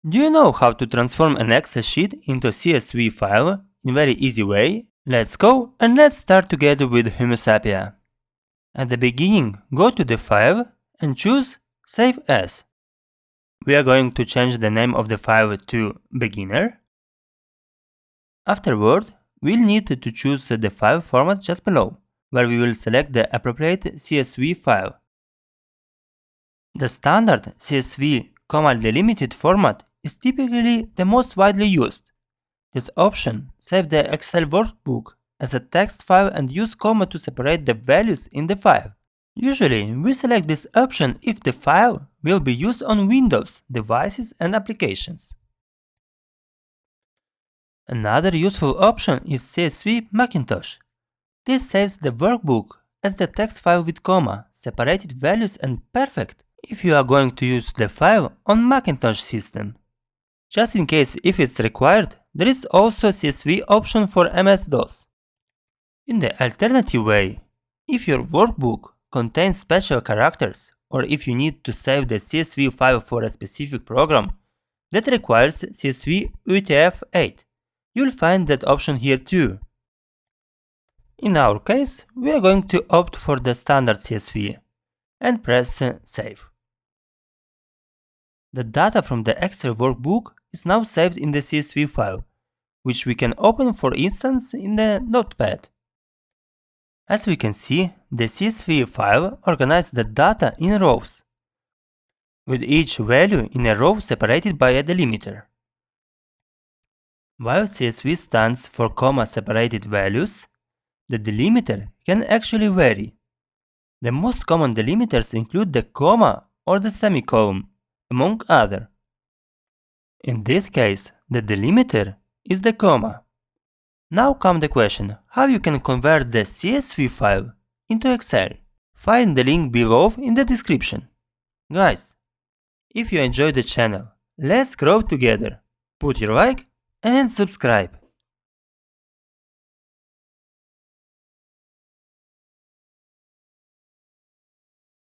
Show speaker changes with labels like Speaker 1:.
Speaker 1: Do you know how to transform an Excel sheet into a CSV file in a very easy way? Let's go and let's start together with Humosapia. At the beginning, go to the file and choose Save As. We are going to change the name of the file to Beginner. Afterward, we'll need to choose the file format just below, where we will select the appropriate CSV file. The standard CSV, delimited format is typically the most widely used. This option saves the Excel workbook as a text file and use comma to separate the values in the file. Usually, we select this option if the file will be used on Windows devices and applications. Another useful option is CSV Macintosh. This saves the workbook as the text file with comma, separated values and perfect if you are going to use the file on Macintosh system. Just in case if it's required, there is also CSV option for MS-DOS. In the alternative way, if your workbook contains special characters or if you need to save the CSV file for a specific program that requires CSV UTF-8, you'll find that option here too. In our case, we are going to opt for the standard CSV and press Save. The data from the Excel workbook is now saved in the CSV file, which we can open for instance in the Notepad. As we can see, the CSV file organizes the data in rows, with each value in a row separated by a delimiter. While CSV stands for comma-separated values, the delimiter can actually vary. The most common delimiters include the comma or the semicolon, among others. In this case, the delimiter is the comma. Now comes the question, how you can convert the CSV file into Excel. Find the link below in the description. Guys, if you enjoyed the channel, let's grow together. Put your like and subscribe.